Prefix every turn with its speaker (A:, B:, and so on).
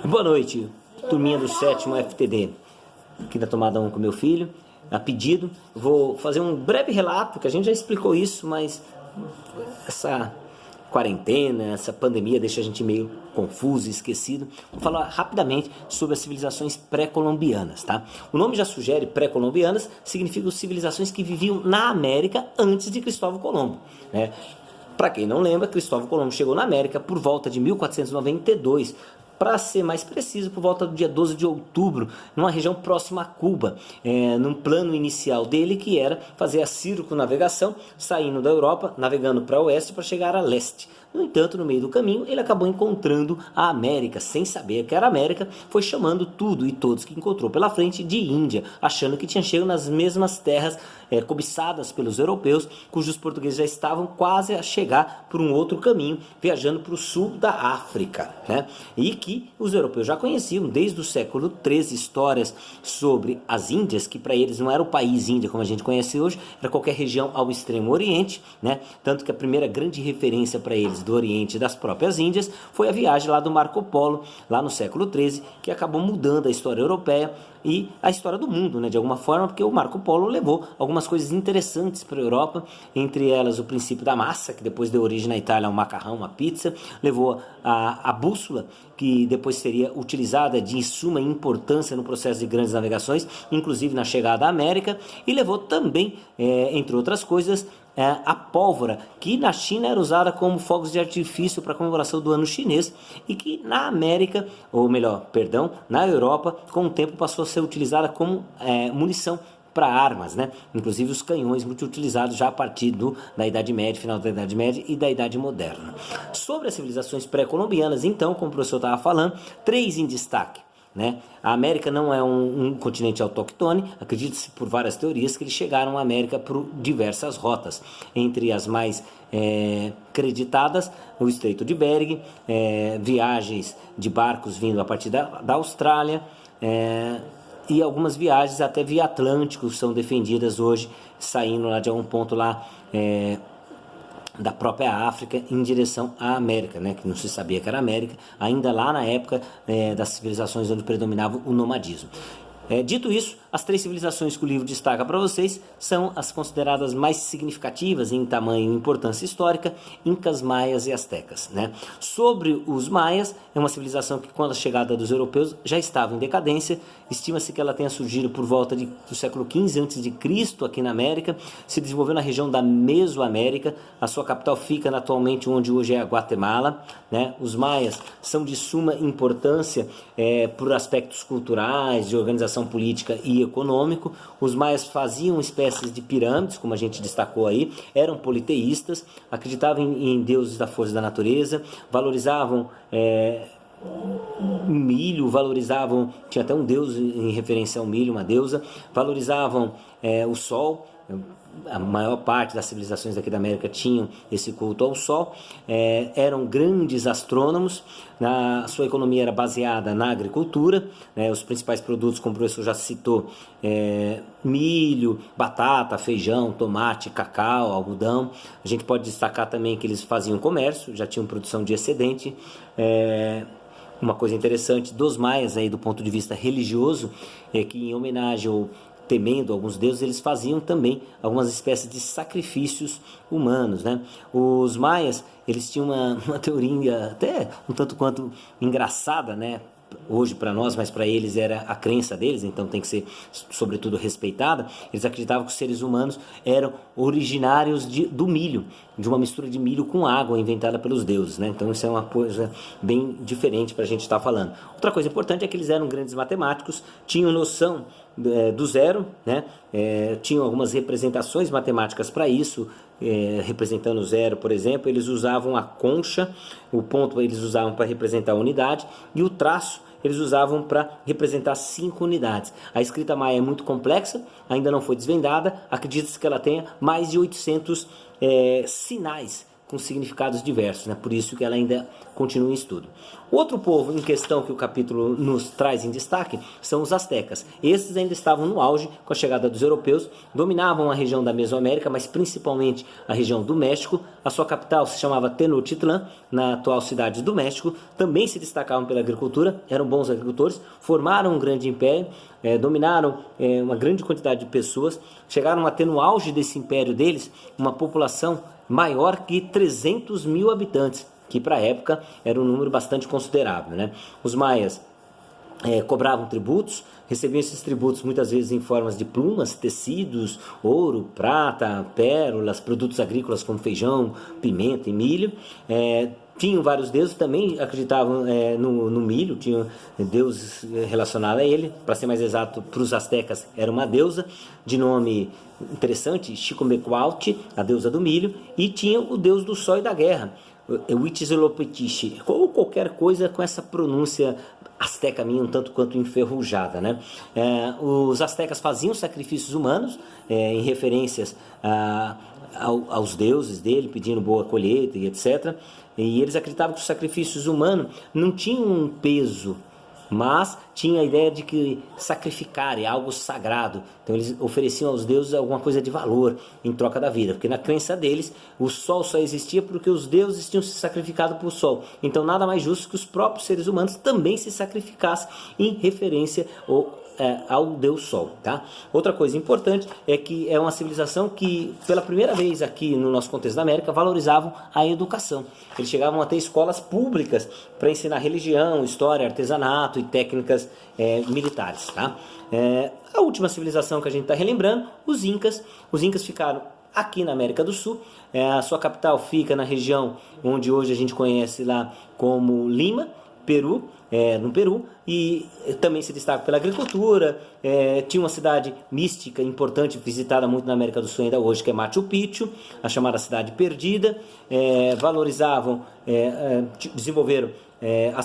A: Boa noite, turminha do 7º FTD, aqui da tomada 1 com meu filho, a pedido. Vou fazer um breve relato, que a gente já explicou isso, mas essa quarentena, essa pandemia deixa a gente meio confuso e esquecido. Vou falar rapidamente sobre as civilizações pré-colombianas, tá? O nome já sugere pré-colombianas, significa civilizações que viviam na América antes de Cristóvão Colombo, né? Para quem não lembra, Cristóvão Colombo chegou na América por volta de 1492, para ser mais preciso, por volta do dia 12 de outubro, numa região próxima a Cuba, num plano inicial dele que era fazer a circunnavegação, saindo da Europa, navegando para o oeste para chegar a leste. No entanto, no meio do caminho, ele acabou encontrando a América, sem saber que era América, foi chamando tudo e todos que encontrou pela frente de Índia, achando que tinha chegado nas mesmas terras cobiçadas pelos europeus, cujos portugueses já estavam quase a chegar por um outro caminho, viajando para o sul da África, né? E que os europeus já conheciam desde o século XIII histórias sobre as Índias, que para eles não era o país Índia como a gente conhece hoje, era qualquer região ao extremo oriente, né? Tanto que a primeira grande referência para eles do Oriente e das próprias Índias foi a viagem lá do Marco Polo, lá no século XIII, que acabou mudando a história europeia e a história do mundo, né, de alguma forma, porque o Marco Polo levou algumas coisas interessantes para a Europa, entre elas o princípio da massa, que depois deu origem na Itália ao macarrão, à pizza, levou a bússola, que depois seria utilizada de suma importância no processo de grandes navegações, inclusive na chegada à América, e levou também, entre outras coisas, a pólvora, que na China era usada como fogos de artifício para a comemoração do ano chinês e que na América, ou melhor, perdão, na Europa, com o tempo passou a ser utilizada como munição para armas, né? Inclusive os canhões muito utilizados já a partir da Idade Média, final da Idade Média e da Idade Moderna. Sobre as civilizações pré-colombianas, então, como o professor estava falando, 3 em destaque. Né? A América não é um continente autóctone, acredita-se por várias teorias que eles chegaram à América por diversas rotas, entre as mais creditadas, o Estreito de Bering, viagens de barcos vindo a partir da Austrália, e algumas viagens até via Atlântico são defendidas hoje, saindo lá de algum ponto lá da própria África em direção à América, né, que não se sabia que era América, ainda lá na época das civilizações onde predominava o nomadismo. Dito isso, as 3 civilizações que o livro destaca para vocês são as consideradas mais significativas em tamanho e importância histórica, Incas, Maias e Astecas, né? Sobre os Maias, é uma civilização que, com a chegada dos europeus, já estava em decadência. Estima-se que ela tenha surgido por volta do século XV a.C. aqui na América, se desenvolveu na região da Mesoamérica. A sua capital fica atualmente onde hoje é a Guatemala, né? Os Maias são de suma importância por aspectos culturais, de organização política e econômico. Os maias faziam espécies de pirâmides, como a gente destacou aí, eram politeístas, acreditavam em deuses da força da natureza, valorizavam milho, tinha até um deus em referência ao milho, uma deusa, valorizavam o sol. A maior parte das civilizações aqui da América tinham esse culto ao sol, eram grandes astrônomos, a sua economia era baseada na agricultura, né? Os principais produtos, como o professor já citou, milho, batata, feijão, tomate, cacau, algodão. A gente pode destacar também que eles faziam comércio, já tinham produção de excedente. Uma coisa interessante dos maias aí do ponto de vista religioso é que, em homenagem ou temendo alguns deuses, eles faziam também algumas espécies de sacrifícios humanos, né? Os maias, eles tinham uma teoria até um tanto quanto engraçada, né? Hoje para nós, mas para eles era a crença deles, então tem que ser sobretudo respeitada. Eles acreditavam que os seres humanos eram originários do milho, de uma mistura de milho com água inventada pelos deuses, né? Então isso é uma coisa bem diferente para a gente estar falando. Outra coisa importante é que eles eram grandes matemáticos, tinham noção do zero, né? Tinham algumas representações matemáticas para isso, representando o zero, por exemplo. Eles usavam a concha, o ponto eles usavam para representar a unidade, e o traço eles usavam para representar 5 unidades. A escrita maia é muito complexa, ainda não foi desvendada, acredita-se que ela tenha mais de 800 sinais com significados diversos, né? Por isso que ela ainda continua em estudo. Outro povo em questão que o capítulo nos traz em destaque são os astecas. Esses ainda estavam no auge com a chegada dos europeus, dominavam a região da Mesoamérica, mas principalmente a região do México. A sua capital se chamava Tenochtitlan, na atual cidade do México. Também se destacavam pela agricultura, eram bons agricultores, formaram um grande império, dominaram uma grande quantidade de pessoas, chegaram a ter no auge desse império deles uma população maior que 300 mil habitantes, que para a época era um número bastante considerável, né? Os maias cobravam tributos, recebiam esses tributos muitas vezes em formas de plumas, tecidos, ouro, prata, pérolas, produtos agrícolas como feijão, pimenta e milho. Tinham vários deuses, também acreditavam no milho, tinham deuses relacionados a ele. Para ser mais exato, para os astecas era uma deusa de nome interessante, Xicomequaltli, a deusa do milho, e tinha o deus do sol e da guerra, Huitzilopochtli, ou qualquer coisa com essa pronúncia asteca minha um tanto quanto enferrujada, né? Os astecas faziam sacrifícios humanos em referências aos deuses dele, pedindo boa colheita e etc. E eles acreditavam que os sacrifícios humanos não tinham um peso, mas tinha a ideia de que sacrificar é algo sagrado. Então eles ofereciam aos deuses alguma coisa de valor em troca da vida, porque na crença deles o sol só existia porque os deuses tinham se sacrificado por o sol. Então nada mais justo que os próprios seres humanos também se sacrificassem em referência ao Deus Sol, tá? Outra coisa importante é que é uma civilização que, pela primeira vez aqui no nosso contexto da América, valorizavam a educação. Eles chegavam a ter escolas públicas para ensinar religião, história, artesanato e técnicas militares, tá? A última civilização que a gente está relembrando, os Incas. Os Incas ficaram aqui na América do Sul. A sua capital fica na região onde hoje a gente conhece lá como Lima, Peru, no Peru, e também se destaca pela agricultura. Tinha uma cidade mística importante, visitada muito na América do Sul ainda hoje, que é Machu Picchu, a chamada Cidade Perdida. Valorizavam, desenvolveram